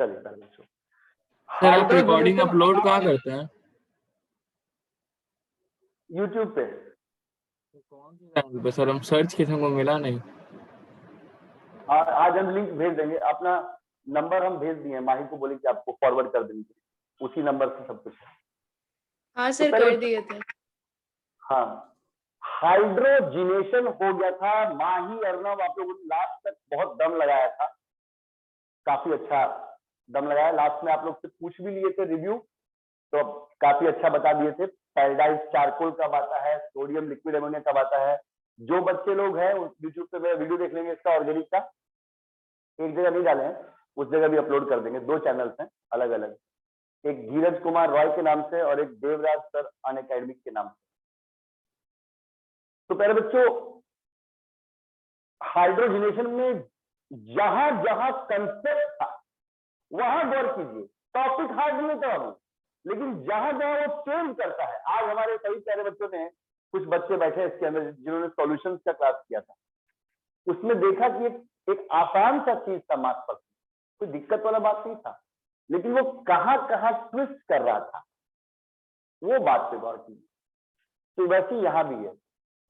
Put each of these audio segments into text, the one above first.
चलिए पहले सर आप रिकॉर्डिंग अपलोड कहाँ करते हैं? यूट्यूब पे। कौन से चैनल पे सर? हम सर्च किए थे, हमको मिला नहीं। आज हम लिंक भेज देंगे, अपना नंबर हम भेज दिए, माही को बोले कि आपको फॉरवर्ड कर देंगे, उसी नंबर से सब कुछ है। हाँ सर, कर दिए थे। हाँ, हाइड्रोजिनेशन हो गया था। माही अर्नव आप लोगों ने लास्ट तक बहुत दम लगाया था, काफी अच्छा दम लगाया। लास्ट में आप लोग से पूछ भी लिए थे रिव्यू, तो काफी अच्छा बता दिए थे। पैराडाइज चारकोल कब आता है, सोडियम लिक्विड अमोनिया कब आता है। जो बच्चे लोग हैं यूट्यूब पे मेरा वीडियो देख लेंगे इसका, ऑर्गेनिक का, एक जगह नहीं डाले हैं, उस जगह भी अपलोड कर देंगे। 2 चैनल्स हैं अलग अलग, एक धीरज कुमार रॉय के नाम से और एक देवराज सर अनअकैडमिक के नाम से। तो पहले बच्चों, हाइड्रोजिनेशन में जहां जहां कंसेप्ट था वहां गौर कीजिए। टॉपिक हार्ड नहीं था अभी, लेकिन जहां जहां वो चेंज करता है। आज हमारे कई सारे बच्चों ने, कुछ बच्चे बैठे इसके अंदर जिन्होंने सॉल्यूशंस का क्लास किया था, उसमें देखा कि एक आसान सा चीज था मास पर, कोई दिक्कत वाला बात नहीं था, लेकिन वो कहां कहां ट्विस्ट कर रहा था, वो बात पे गौर कीजिए। तो वैसे यहां भी है,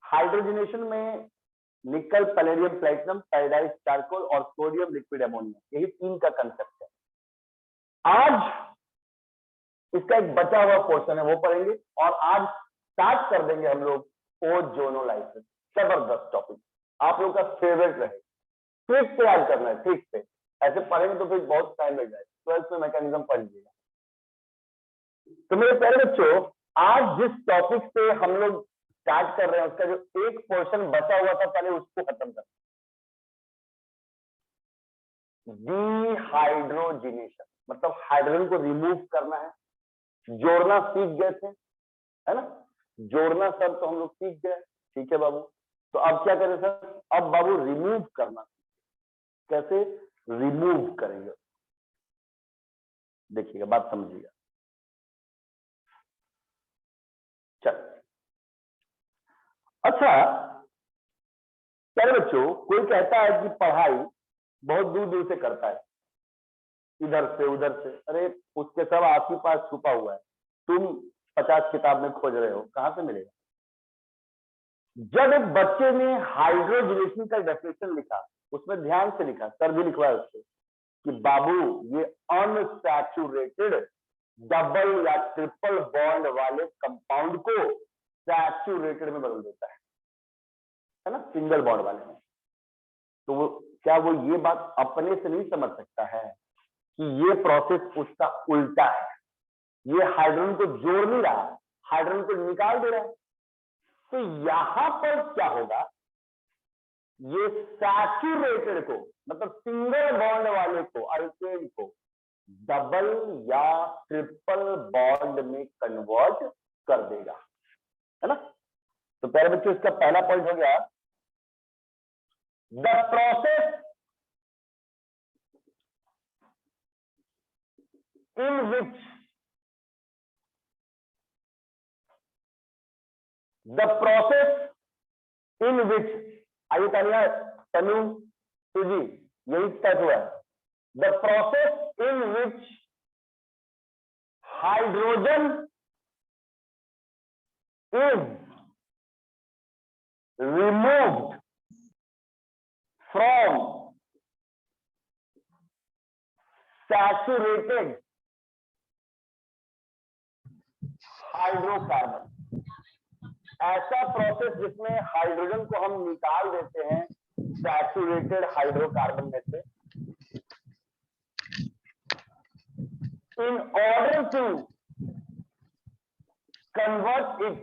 हाइड्रोजनेशन में निकल, पैलेडियम, प्लेटिनम, पैराडाइज चारकोल और सोडियम लिक्विड अमोनिया, यही 3 का कंसेप्ट है। आज इसका एक बचा हुआ पोर्शन है, वो पढ़ेंगे, और आज स्टार्ट कर देंगे हम लोग ओजोनोलाइसिस। जबरदस्त टॉपिक, आप लोग का फेवरेट रहे। ट्रिक से याद करना है, ट्रिक से, ऐसे पढ़ेंगे तो फिर बहुत टाइम लग जाएगा। 12th में मैकेनिज्म पढ़ लीजिएगा। तो मेरे प्यारे बच्चों, आज जिस टॉपिक से हम लोग स्टार्ट कर रहे हैं, उसका जो एक पोर्शन बचा हुआ था, पहले उसको खत्म कर। डिहाइड्रोजिनेशन मतलब हाइड्रोजन को रिमूव करना है। जोड़ना सीख गए थे, है ना? जोड़ना सब तो हम लोग सीख गए, ठीक है बाबू। तो अब क्या करें सर? अब बाबू रिमूव करना। कैसे रिमूव करेंगे, देखिएगा, बात समझिएगा। चल, अच्छा प्यारे बच्चों, कोई कहता है कि पढ़ाई बहुत दूर दूर से करता है, इधर से उधर से। अरे उसके सब आपके पास छुपा हुआ है, तुम 50 किताब में खोज रहे हो, कहां से मिलेगा? जब एक बच्चे ने हाइड्रोजिनेशन का डेफिनेशन लिखा, उसमें ध्यान से लिखा, सर भी लिखवाया उससे, कि बाबू ये अनसैचुरेटेड डबल या ट्रिपल बॉन्ड वाले कंपाउंड को सैचुरेटेड में बदल देता है ना, सिंगल बॉन्ड वाले में। तो वो क्या, वो ये बात अपने से नहीं समझ सकता है कि ये प्रोसेस उसका उल्टा है। ये हाइड्रोजन को जोड़ नहीं रहा, हाइड्रोजन को निकाल दे रहा है। तो यहां पर क्या होगा, ये सैचुरेटेड को, मतलब सिंगल बॉन्ड वाले को, अल्केन को, डबल या ट्रिपल बॉन्ड में कन्वर्ट कर देगा, है ना? तो पहले बच्चों, इसका पहला पॉइंट हो गया, द प्रोसेस in which आइए तानिया, तनु, सुजी, यही स्टेप हुआ है। The process in which hydrogen is removed from saturated hydrocarbon. ऐसा प्रोसेस जिसमें हाइड्रोजन को हम निकाल देते हैं सैचुरेटेड हाइड्रोकार्बन में से, in order to convert it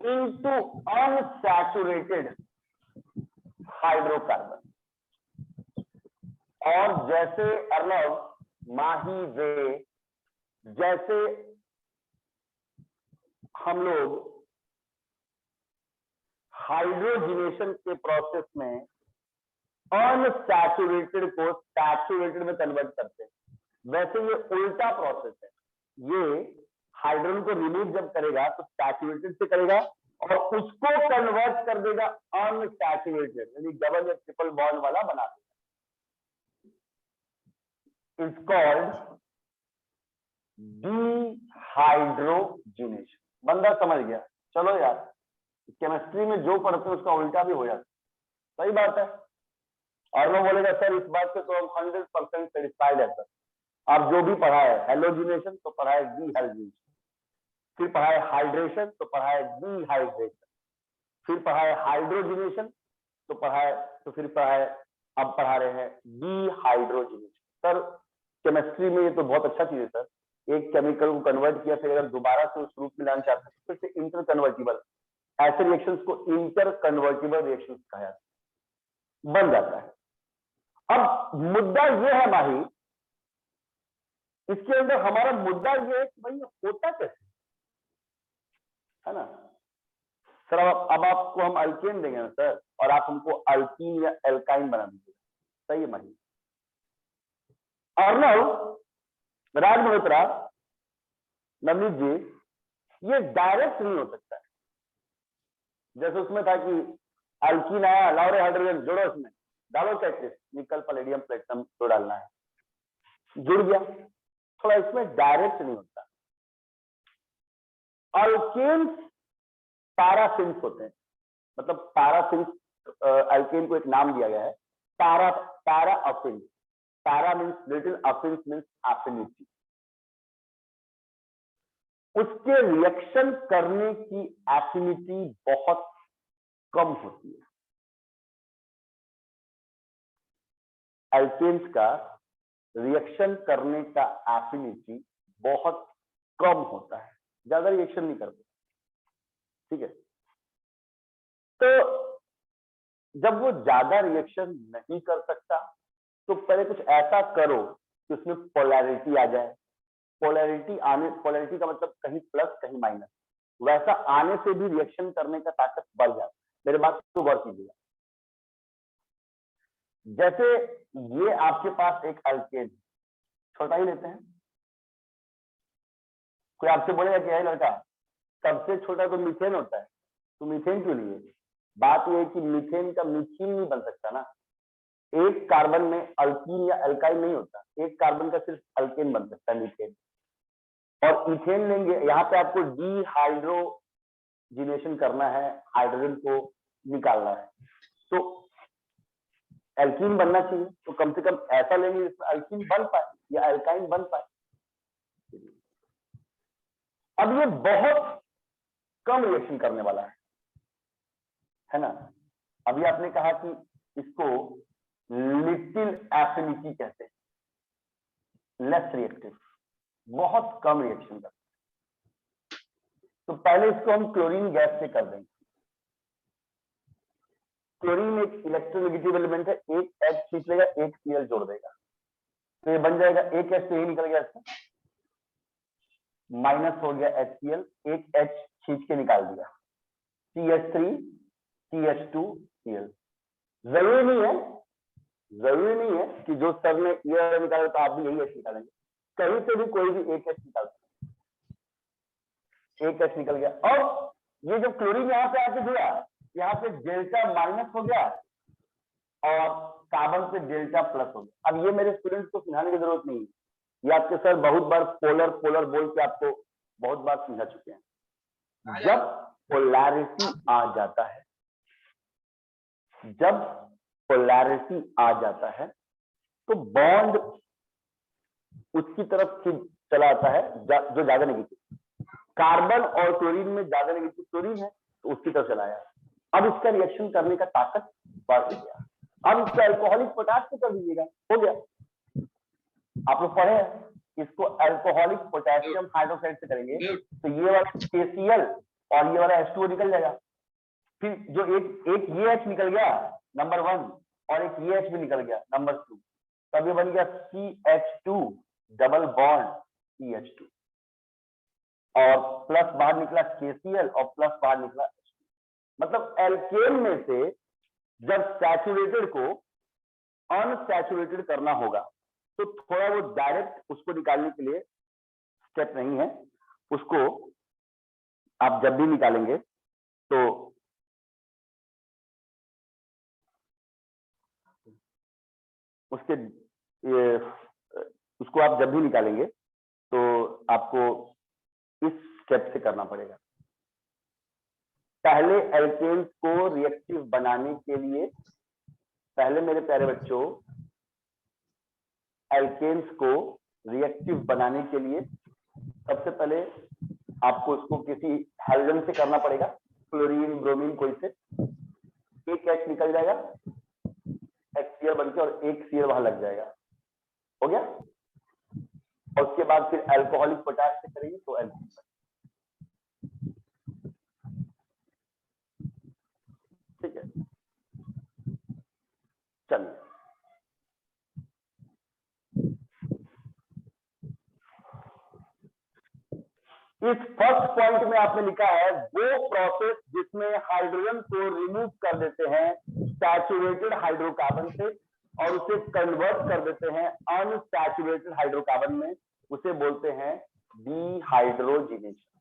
into unsaturated hydrocarbon. और जैसे अर्नव, माही, वे, जैसे हम लोग हाइड्रोजिनेशन के प्रोसेस में अनसैचुरेटेड को सैचुरेटेड में कन्वर्ट करते हैं, वैसे ये उल्टा प्रोसेस है। ये हाइड्रोजन को रिमूव जब करेगा तो सैचुरेटेड से करेगा और उसको कन्वर्ट कर देगा अनसैचुरेटेड, यानी डबल या ट्रिपल बॉन्ड वाला बना देगा। Is called dehydrogenation. बंदा समझ गया। चलो यार, केमिस्ट्री में जो पढ़ते हैं उसका उल्टा भी हो जाता, सही बात है। और वो बोलेगा सर इस बात से तो हम 100% सेटिस्फाइड है सर। आप जो भी पढ़ा है, हेलोजिनेशन तो पढ़ा है डिहाइड्रेशन, फिर पढ़ा है हाइड्रेशन तो पढ़ा है डिहाइड्रेशन, फिर पढ़ा है हाइड्रोजिनेशन तो पढ़ा है, तो फिर पढ़ा है, अब पढ़ा रहे हैं डिहाइड्रोजिनेशन। सर केमिस्ट्री में ये तो बहुत अच्छा चीज है सर, एक केमिकल को कन्वर्ट किया, फिर अगर दोबारा से उस रूप में लाना चाहते हैं फिर से इंटर कन्वर्टिबल, ऐसे रिएक्शंस को इंटर कन्वर्टिबल रिएक्शंस कहा जाता है, बन जाता है। अब मुद्दा ये है माही, इसके अंदर हमारा मुद्दा ये है कि भाई होता कैसे है ना सर। अब आपको हम अल्केन देंगे ना सर, और आप हमको अल्कीन या एल्काइन बना दीजिएगा, सही है माही। अर्नव, राज मल्होत्रा, नवनीत जी, ये डायरेक्ट नहीं हो सकता है। जैसे उसमें था कि अल्कीन आया, लाओ रे हाइड्रोजन जोड़ो, उसमें डालो कैटलिस्ट, निकल पैलेडियम प्लेटिनम तो डालना है, जुड़ गया। थोड़ा इसमें डायरेक्ट नहीं होता। अल्केन्स पैराफिन्स होते हैं, मतलब पैराफिन्स, अल्केन को एक नाम दिया गया है paraffin. Para means little, affins means affinity. उसके रिएक्शन करने की एफिनिटी बहुत कम होती है। अल्केन्स का रिएक्शन करने का एफिनिटी बहुत कम होता है, ज्यादा रिएक्शन नहीं करते, ठीक है। तो जब वो ज्यादा रिएक्शन नहीं कर सकता तो पहले कुछ ऐसा करो कि उसमें पोलैरिटी आ जाए। पोलैरिटी का मतलब कहीं प्लस कहीं माइनस, वैसा आने से भी रिएक्शन करने का ताकत बढ़ जाता है। मेरे बात को गौर कीजिएगा। जैसे ये आपके पास एक अल्केन, छोटा ही लेते हैं, कोई आपसे बोलेगा कि है लड़का सबसे छोटा तो मीथेन होता है, तो मीथेन क्यों लिए? बात यह है कि मीथेन का मीथीन नहीं बन सकता ना, एक कार्बन में अल्कीन या अल्काइन नहीं होता, एक कार्बन का सिर्फ अल्केन बन सकता है, मीथेन। और इथेन लेंगे, यहाँ पे आपको डिहाइड्रोजिनेशन करना है, हाइड्रोजन को निकालना है, तो एल्कीन बनना चाहिए, तो कम से कम ऐसा लेंगे जिसमें अल्कीन बन पाए या अल्काइन बन पाए। अब ये बहुत कम रिएक्शन करने वाला है ना। अभी आपने कहा कि इसको लिटिल एफिनिटी कहते हैं, लेस रिएक्टिव, बहुत कम रिएक्शन करता है। तो पहले इसको हम क्लोरीन गैस से कर देंगे। क्लोरीन एक इलेक्ट्रोनेगेटिव एलिमेंट है, एक H खींच लेगा, एक Cl जोड़ देगा, तो ये बन जाएगा, एक H तो ये निकल गया, इसका माइनस हो गया HCl, एक H खींच के निकाल दिया, CH3 CH2 Cl। जरूरी नहीं है कि जो सर ने ये निकाला तो आप भी यही H निकालेंगे, कहीं से भी कोई भी एक H निकाल सकते, एक H निकल गया। और ये जो क्लोरीन यहाँ पे आके जुड़ा, यहाँ पे डेल्टा माइनस हो गया और कार्बन पे डेल्टा प्लस हो गया। अब ये मेरे स्टूडेंट्स को समझाने की जरूरत नहीं है, ये आपके सर बहुत बार पोलर पोलर बोल के आपको बहुत बार समझा चुके हैं। जब पोलैरिटी आ जाता है, जब पोलैरिटी आ जाता है तो बॉन्ड उसकी तरफ चला आता है जो ज्यादा नेगेटिव। कार्बन और क्लोरीन में ज्यादा नेगेटिव क्लोरीन है तो उसकी तरफ चलाया, अब इसका रिएक्शन करने का ताकत बढ़ गया। अब इसको अल्कोहलिक पोटाश से कर दीजिएगा, हो गया। आप लोग पढ़े हैं, इसको अल्कोहलिक पोटेशियम हाइड्रोक्साइड से करेंगे तो ये वाला KCl और ये वाला H2O निकल जाएगा। फिर जो एक ये H निकल गया नंबर 1 और एक ये H भी निकल गया नंबर 2, तब ये बन गया CH2 डबल बॉन्ड CH2 और प्लस बाहर निकला KCl और प्लस बाहर निकला H2। मतलब एल्केन में से जब सैचुरेटेड को अनसैचुरेटेड करना होगा तो थोड़ा वो डायरेक्ट उसको निकालने के लिए स्टेप नहीं है, उसको आप जब भी निकालेंगे तो उसके उसको आप जब भी निकालेंगे तो आपको इस स्टेप से करना पड़ेगा। पहले एल्केन्स को रिएक्टिव बनाने के लिए, पहले मेरे प्यारे बच्चों, एल्केन्स को रिएक्टिव बनाने के लिए सबसे पहले आपको उसको किसी हैलोजन से करना पड़ेगा, क्लोरीन, ब्रोमीन, कोई से। एक H निकल जाएगा HCl बनके और एक Cl वहां लग जाएगा, हो गया। और उसके बाद फिर अल्कोहलिक पोटाश से करेंगे तो एल्कीन। ठीक है, चलिए। इस फर्स्ट पॉइंट में आपने लिखा है वो प्रोसेस जिसमें हाइड्रोजन को रिमूव कर देते हैं सैचुरेटेड हाइड्रोकार्बन से और उसे कन्वर्ट कर देते हैं अनसैचुरेटेड हाइड्रोकार्बन में, उसे बोलते हैं डिहाइड्रोजिनेशन।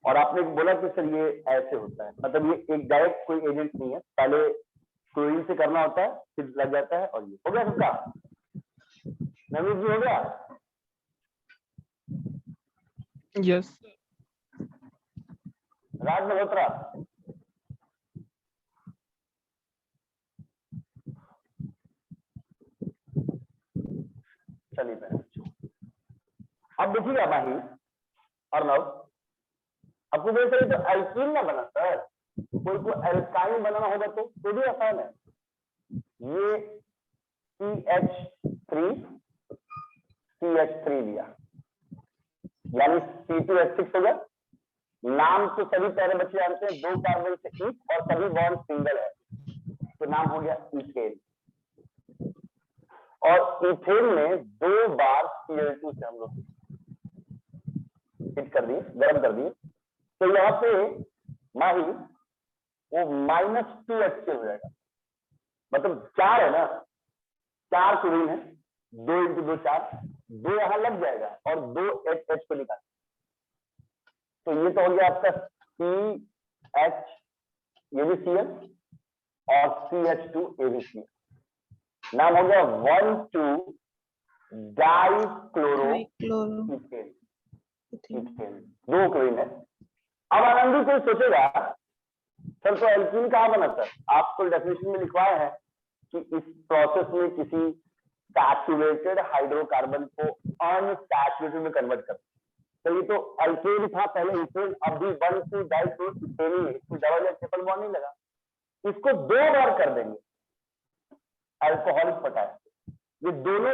और आपने बोला कि सर ये ऐसे होता है, मतलब ये एक डायरेक्ट कोई एजेंट नहीं है, पहले क्लोरीन से करना होता है फिर लग जाता है। और ये हो गया सबका? नवीन जी हो गया? यस। राज मल्होत्रा, चलिए पहले अब देखिएगा माही और नव, आपको बोलते हैं तो एल्कीन ना बना सर, कोई को एल्काइन बनाना होगा तो भी आसान है। ये CH3 लिया यानी C2H6 हो गया। नाम तो सभी प्यारे बच्चे जानते हैं, 2 कार्बन से एक और सभी बॉन्ड सिंगल है, तो नाम हो गया इथेन। और इथेन में 2 बार Cl2 से हम लोग हिट कर दिए, गर्म कर दिए, तो यहां पे माही वो -2H हो जाएगा, मतलब 4 है ना, 4 क्लोरीन है, 2 × 2 4, 2 यहां लग जाएगा और 2 H को निकाल, तो ये तो हो गया आपका CH, ये भी Cl और CH2 ये भी Cl, नाम हो गया 1,2 डाइक्लोरोइथेन। इथेन 2 क्लोरीन है। अब आनंदी कोई सोचेगा सर तो एल्कीन कहां बना? सर आपको डेफिनेशन में लिखवाया है कि इस प्रोसेस में किसी सैचुरेटेड हाइड्रोकार्बन को अनसैचुरेटेड में कन्वर्ट करते, तो ये तो अल्केन था पहले, इथेन, अब भी 1,2 डाइक्लोरोइथेन, इसमें डबल या ट्रिपल बॉन्ड नहीं लगा, इसको 2 बार कर देंगे अल्कोहलिक पोटाश, ये दोनों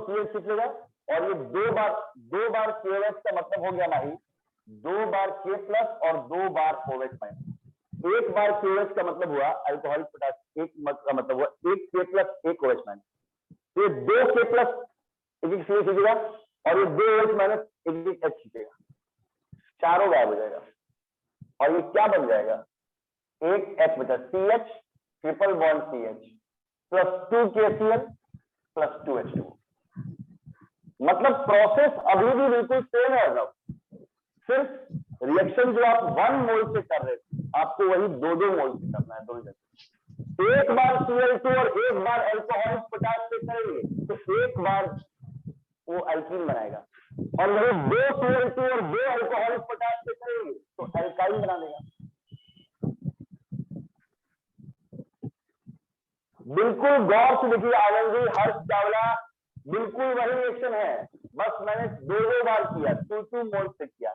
CH छूटेगा और ये 2 बार KOH का मतलब हो गया भाई 2 बार K प्लस और 2 बार OH माइनस। 1 बार KOH का मतलब हुआ अल्कोहलिक पोटाश, एक का मतलब हुआ 1 K प्लस 1 OH माइनस, ये 2 K प्लस 1 CH खींचेगा और ये 2 OH माइनस 1 H खींचेगा, चारों गायब हो जाएगा और ये क्या बन जाएगा? एक H बचा, CH triple bond CH plus 2 KCl plus 2H2। मतलब प्रोसेस अभी भी बिल्कुल सेम है ना, सिर्फ रिएक्शन जो आप 1 मोल से कर रहे थे आपको वही 2-2 मोल से करना है, दोनों जगह। एक बार Cl2 और एक बार अल्कोहलिक पोटाश से करेंगे तो एक बार वो एल्कीन बनाएगा, और वही 2 Cl2 और 2 अल्कोहलिक पोटाश से करेंगे तो एल्काइन बना देगा। बिल्कुल गौर से देखिए आनंद जी, हर्ष चावला, बिल्कुल वही रिएक्शन है, बस मैंने 2 बार किया, 2 मोल से किया,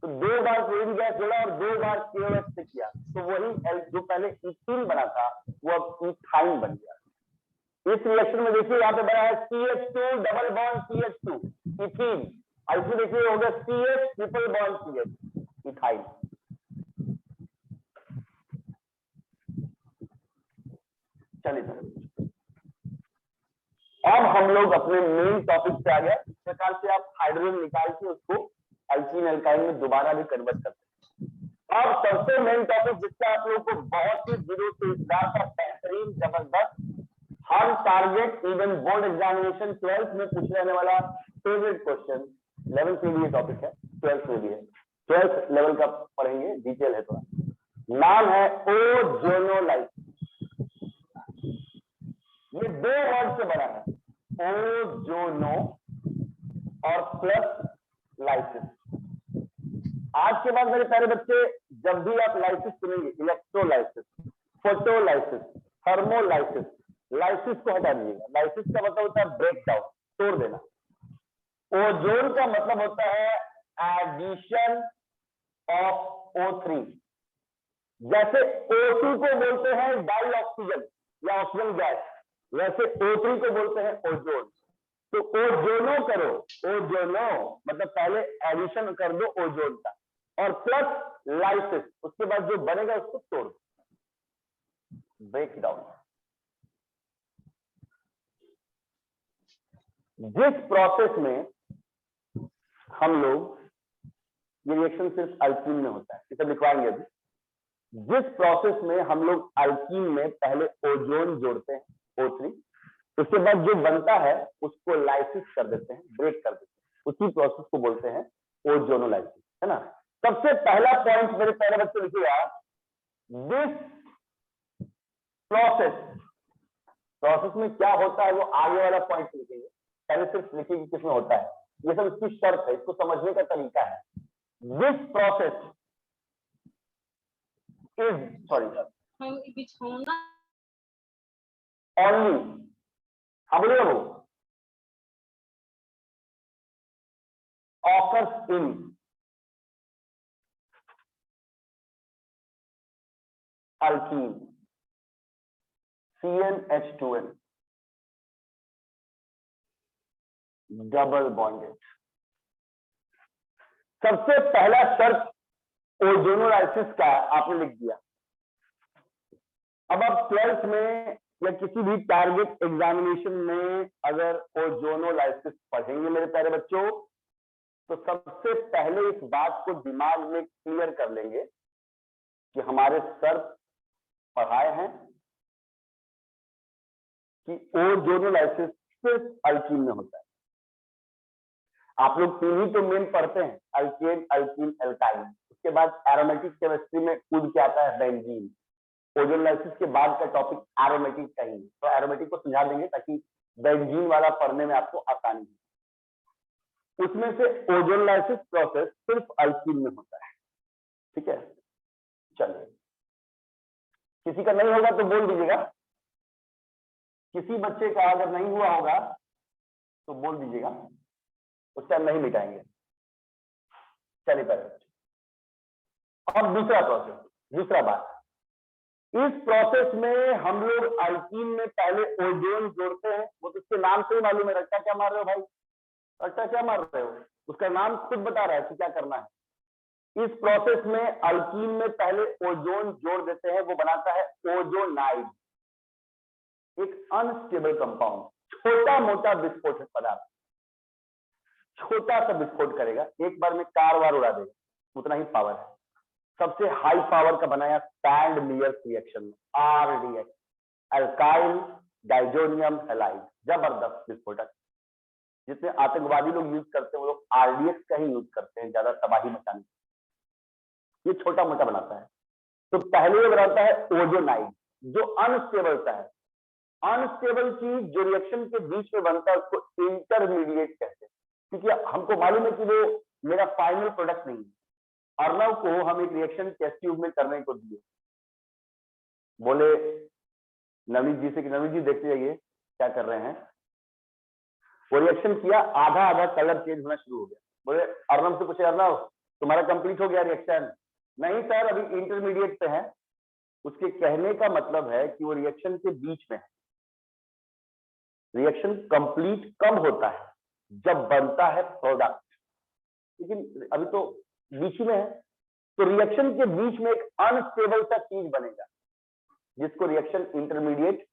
तो 2 बार क्लोरीन गैस जोड़ा और 2 बार KOH से किया, तो वही जो पहले इथीन बना था वो अब इथाइन बन गया। इस रिएक्शन में देखिए यहाँ पे बना है CH2 double bond CH2 ethene, ऐसे देखिए हो गया CH triple bond CH ethyne. चलिए अब हम लोग अपने मेन टॉपिक पे आ गए। इस प्रकार से आप हाइड्रोजन निकाल के उसको अल्कीन एल्काइन में दोबारा भी कन्वर्ट करते हैं। अब सबसे मेन टॉपिक जिसका आप लोगों को बहुत ही दिनों से इंतजार था, बेहतरीन जबरदस्त, हर target even board examination 12th में पूछ रहने वाला फेवरेट क्वेश्चन, 11th के लिए टॉपिक है, 12th में भी है, 12th लेवल का पढ़ेंगे, डिटेल है थोड़ा। नाम है ओजोनोलाइसिस। ये दो वर्ड से बना है, ओजोनो और प्लस लाइसिस। आज के बाद मेरे प्यारे बच्चे, जब भी आप लाइसिस सुनेंगे, इलेक्ट्रोलाइसिस, फोटोलाइसिस, थर्मोलाइसिस, लाइसिस को हटा दीजिएगा। लाइसिस का मतलब होता है ब्रेक डाउन, तोड़ देना। ओजोन का मतलब होता है एडिशन ऑफ O3। जैसे O2 को बोलते हैं डाई ऑक्सीजन या ऑक्सीजन गैस, वैसे O3 को बोलते हैं ओजोन। तो ओजोनो करो, ओजोनो मतलब पहले एडिशन कर दो ओजोन का, और प्लस लाइसिस, उसके बाद जो बनेगा उसको तोड़ दो, ब्रेक डाउन। जिस प्रोसेस में हम लोग, ये रिएक्शन सिर्फ अल्कीन में होता है, इसे लिखवाएंगे अभी। जिस प्रोसेस में हम लोग अल्कीन में पहले ओजोन जोड़ते हैं, O3, उसके बाद जो बनता है उसको लाइसिस कर देते हैं, ब्रेक कर देते हैं, उसी प्रोसेस को बोलते हैं ओजोनोलाइसिस, है ना। सबसे पहला पॉइंट मेरे पहले बच्चे लिखिएगा, दिस प्रोसेस में क्या होता है वो आगे वाला पॉइंट लिखेंगे, पहले सिर्फ लिखिए कि किसमें होता है, ये सब इसकी शर्त है, इसको समझने का तरीका है। This process is only, occurs in alkene CnH2n double bonded. सबसे पहला शर्त ओजोनोलाइसिस का आपने लिख दिया। अब आप 12th में या किसी भी टारगेट एग्जामिनेशन में अगर ओजोनोलाइसिस पढ़ेंगे मेरे प्यारे बच्चों, तो सबसे पहले इस बात को दिमाग में क्लियर कर लेंगे कि हमारे सर पढ़ाए हैं कि ओजोनोलाइसिस सिर्फ अल्कीन में होता है। आप लोग तीन ही तो मेन पढ़ते हैं, अल्केन, अल्कीन, एल्काइन, उसके बाद एरोमेटिक केमिस्ट्री में कूद के आता है बेंजीन। ओजोनोलाइसिस के बाद का टॉपिक एरोमेटिक का ही, तो एरोमेटिक को समझा देंगे ताकि बेंजीन वाला पढ़ने में आपको आसानी हो। उसमें से ओजोनोलाइसिस प्रोसेस सिर्फ अल्कीन में होता है, ठीक है। चलिए, किसी का नहीं होगा तो बोल दीजिएगा, किसी बच्चे का अगर नहीं हुआ होगा तो बोल दीजिएगा, उस टाइम नहीं मिटाएंगे। चलिए पहले अब दूसरा प्रोसेस, दूसरा बात, इस प्रोसेस में हम लोग अल्कीन में पहले ओजोन जोड़ते हैं। वो तो उसके नाम से ही मालूम है, रट्टा क्या मार रहे हो भाई, रट्टा क्या मार रहे हो, उसका नाम खुद बता रहा है कि क्या करना है। इस प्रोसेस में अल्कीन में पहले ओजोन जोड़ देते हैं, वो बनाता है ओजोनाइड, एक अनस्टेबल कंपाउंड, छोटा मोटा विस्फोटक पदार्थ, छोटा सा विस्फोट करेगा, एक बार में कार वार उड़ा देगा, उतना ही पावर है। सबसे हाई पावर का बनाया सैंड मियर्स रिएक्शन में, RDX, अल्काइल डाइजोनियम हैलाइड, जबरदस्त विस्फोटक। जितने आतंकवादी लोग यूज करते हैं वो लोग RDX का ही यूज करते हैं ज्यादा तबाही मचाने, ये छोटा मोटा बनाता है। तो पहले ये बनाता है ओजोनाइड, जो अनस्टेबल सा है। अनस्टेबल चीज जो रिएक्शन के बीच में बनता है उसको इंटरमीडिएट कहते हैं, क्योंकि हमको मालूम है कि वो मेरा फाइनल प्रोडक्ट नहीं है। अर्नव को हम एक रिएक्शन टेस्ट ट्यूब में करने को दिए, बोले नवनीत जी से कि नवनीत जी देखते जाइए क्या कर रहे हैं। वो रिएक्शन किया, आधा आधा कलर चेंज होना शुरू हो गया। बोले अर्नव से पूछे, अर्नव तुम्हारा कंप्लीट हो गया रिएक्शन? नहीं सर, अभी इंटरमीडिएट पे है। उसके कहने का मतलब है कि वो रिएक्शन के बीच में है। रिएक्शन कंप्लीट कब होता है? जब बनता है प्रोडक्ट, लेकिन अभी तो बीच में है। तो रिएक्शन के बीच में एक अनस्टेबल सा चीज बनेगा जिसको रिएक्शन इंटरमीडिएट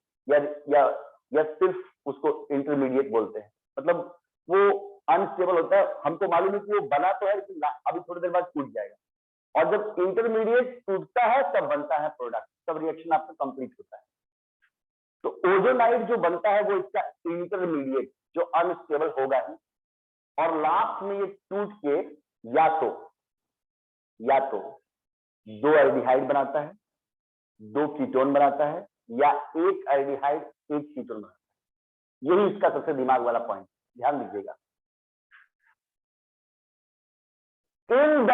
या सिर्फ उसको इंटरमीडिएट बोलते हैं। मतलब वो अनस्टेबल होता है, हमको मालूम है कि वो बना तो है लेकिन अभी थोड़ी देर बाद टूट जाएगा। और जब इंटरमीडिएट टूटता है तब बनता है प्रोडक्ट, तब रिएक्शन आपका कंप्लीट होता है। तो ओजोनाइड जो बनता है वो इसका इंटरमीडिएट जो अनस्टेबल होगा ही, और लास्ट में ये टूट के या तो 2 एल्डिहाइड बनाता है, 2 कीटोन बनाता है, या 1 एल्डिहाइड 1 कीटोन बनाता है। यही इसका सबसे दिमाग वाला पॉइंट, ध्यान दीजिएगा। इन द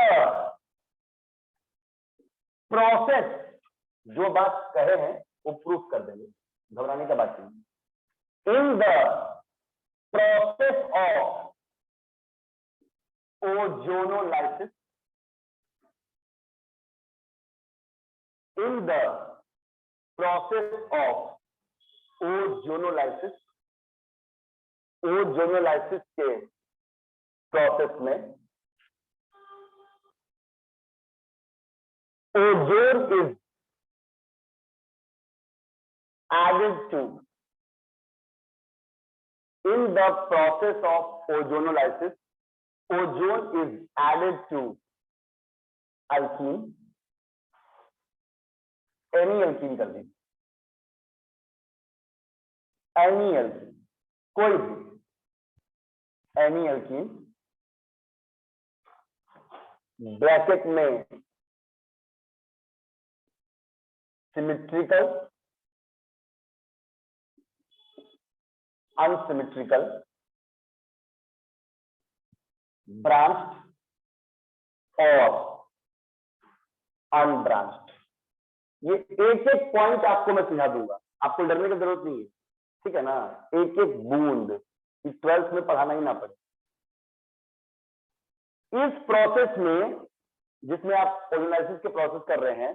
प्रोसेस, जो बात कहे हैं वो प्रूफ कर देंगे, घबराने का बात नहीं। In the process of ozonolysis, in the process of ozonolysis, ozonolysis के प्रोसेस में ozone is added to, in the process of ozonolysis ozone is added to alkene, any alkene कर दीजिए, एनी एल्कीन, कोई भी एनी एल्कीन, ब्रैकेट में symmetrical, unsymmetrical, branched और unbranched. ये एक एक पॉइंट आपको मैं समझा दूंगा, आपको डरने की जरूरत नहीं है, ठीक है ना। एक एक बूंद 12th में पढ़ाना ही ना पड़े। इस प्रोसेस में जिसमें आप ओजोनाइसिस के प्रोसेस कर रहे हैं,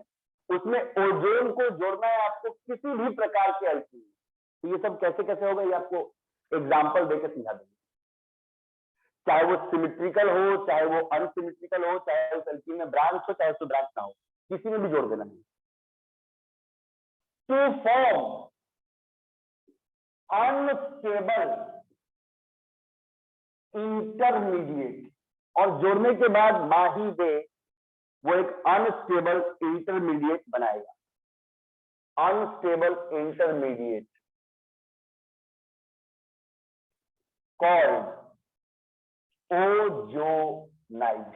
उसमें ओजोन को जोड़ना है आपको किसी भी प्रकार के एल्कीन। तो ये सब कैसे कैसे होगा ये आपको एग्जांपल देकर समझा देंगे। चाहे वो सिमेट्रिकल हो, चाहे वो अनसिमेट्रिकल हो, चाहे उस एल्कीन में ब्रांच हो, चाहे उसमें ब्रांच ना हो, किसी में भी जोड़ देना है। To form unstable intermediate, और जोड़ने के बाद माही दे वो एक अनस्टेबल इंटरमीडिएट बनाएगा। अनस्टेबल इंटरमीडिएट कॉल्ड ओजोनाइड,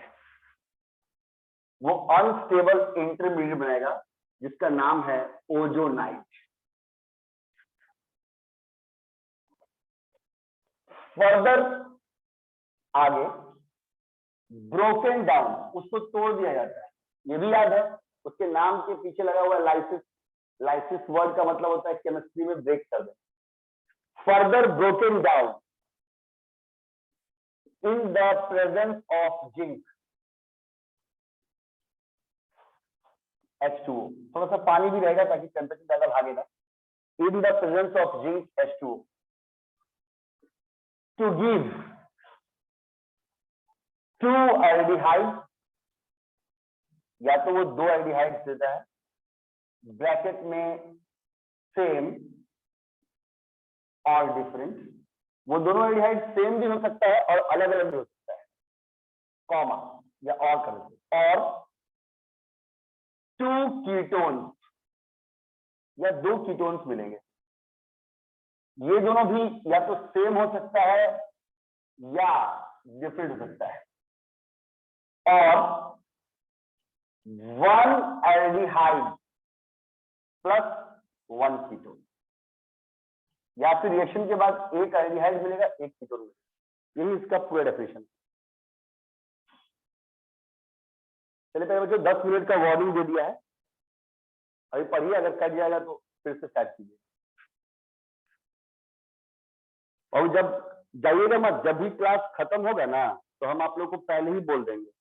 वो अनस्टेबल इंटरमीडिएट बनाएगा जिसका नाम है ओजोनाइड। फर्दर आगे ब्रोकन डाउन, उसको तोड़ दिया जाता है, ये भी याद है, उसके नाम के पीछे लगा हुआ लाइसिस। लाइसिस वर्ड का मतलब होता है केमिस्ट्री में ब्रेक कर दे। Further broken down in the presence of zinc, H2O, थोड़ा सा पानी भी रहेगा ताकि टेम्परेचर ज्यादा भागेगा। In the presence of zinc H2O to give 2 aldehyde, या तो वो 2 एल्डिहाइड देता है, ब्रैकेट में सेम और डिफरेंट, वो दोनों एल्डिहाइड सेम भी हो सकता है और अलग अलग भी हो सकता है, कॉमा या और कर दो, और 2 कीटोन्स या 2 कीटोन्स मिलेंगे। ये दोनों भी या तो सेम हो सकता है या डिफरेंट हो सकता है, और 1 एल्डिहाइड प्लस 1 कीटोन, या फिर रिएक्शन के बाद 1 एल्डिहाइड मिलेगा 1 कीटोन मिलेगा। यही इसका पूरा डेफिनेशन। चलिए पहले बच्चों 10 मिनट का वार्निंग दे दिया है, अभी पढ़िए, अगर कट जाएगा तो फिर से स्टार्ट कीजिए। और जब जाइएगा मत, जब भी क्लास खत्म होगा ना तो हम आप लोग को पहले ही बोल देंगे।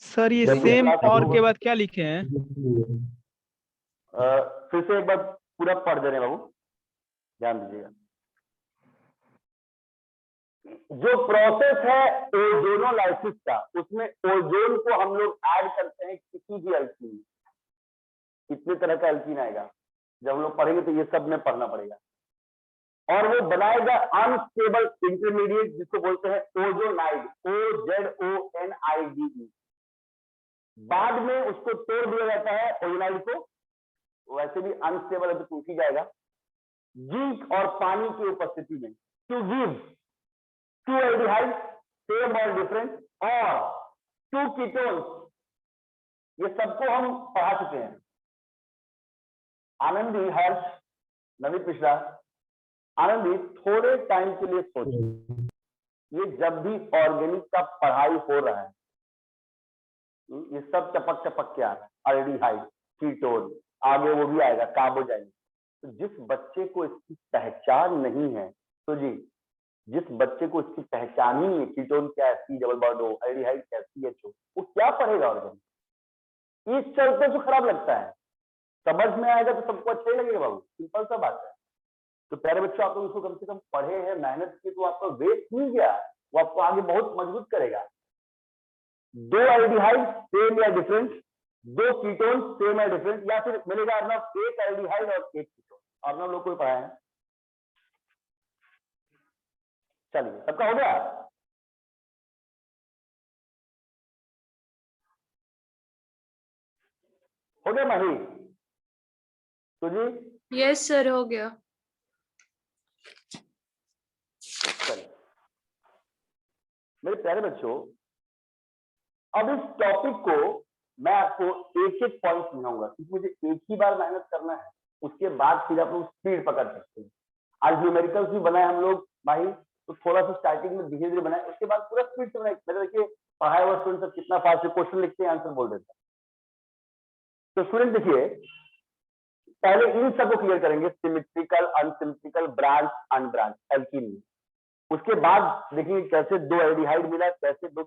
सर ये जब भी सेम क्लास और होगा- के बाद क्या लिखे हैं? फिर से एक बार पूरा पढ़ दे रहे बाबू, ध्यान दीजिएगा। जो प्रोसेस है ओजोनोलाइसिस का, उसमें ओजोन को हम लोग ऐड करते हैं किसी भी एल्कीन में। कितने तरह का एल्कीन आएगा जब हम लोग पढ़ेंगे तो ये सब में पढ़ना पड़ेगा। और वो बनाएगा अनस्टेबल इंटरमीडिएट जिसको बोलते हैं ओजोनाइड, OZONIDE। बाद में उसको तोड़ दिया जाता है ओजोनाइड को, वैसे भी अनस्टेबल है तो टूट ही जाएगा, जिंक और पानी की उपस्थिति में, टू गिव 2 एल्डिहाइड सेम और डिफरेंट और 2 कीटोन्स। ये सबको हम पढ़ा चुके हैं। आनंदी, हर्ष, नवीन पिछला, आनंदी थोड़े टाइम के लिए सोचो, ये जब भी ऑर्गेनिक का पढ़ाई हो रहा है ये सब चपक चपक के आ रहा है, एल्डिहाइड, कीटोन, आगे वो भी आएगा कार्बोजाइड। तो जिस बच्चे को इसकी पहचान नहीं है, तो जी जिस बच्चे को इसकी पहचान ही नहीं है, कीटोन क्या है, C double bond O, aldehyde क्या है, CHO, वो क्या पढ़ेगा ऑर्गेनिक? इस चलते तो खराब लगता है, समझ में आएगा तो सबको अच्छा ही लगेगा बाबू, सिंपल सा बात है। तो प्यारे बच्चों, आप लोग इसको कम से कम पढ़े हैं, मेहनत की, तो आपका वेस्ट नहीं गया, वो आपको आगे बहुत मजबूत करेगा। 2 एल्डिहाइड सेम या डिफरेंट, 2 कीटोन सेम या डिफरेंट, या फिर मिलेगा अर्नव 1 एल्डिहाइड और 1 कीटोन। अर्नव लोग कोई पढ़ाया है? चलिए, सबका हो गया? हो गया माही? तो जी यस सर, हो गया। चलिए मेरे प्यारे बच्चों, अब इस टॉपिक को मैं आपको एक एक पॉइंट समझाऊंगा, क्योंकि मुझे एक ही बार मेहनत करना है, उसके बाद फिर आप लोग स्पीड पकड़ सकते हैं। आज न्यूमेरिकल्स भी बनाए हम लोग भाई, तो थोड़ा सा स्टार्टिंग में धीरे धीरे बनाए, उसके बाद पूरा स्पीड से बनाए। मेरे देखिए पढ़ाए हुआ स्टूडेंट सब कितना फास्ट क्वेश्चन लिखते हैं, आंसर बोल देते हैं। तो स्टूडेंट देखिए, पहले इन सबको क्लियर करेंगे, symmetrical, unsymmetrical, branch, unbranch, alkene. उसके बाद देखेंगे कैसे 2 एल्डिहाइड मिला, कैसे 2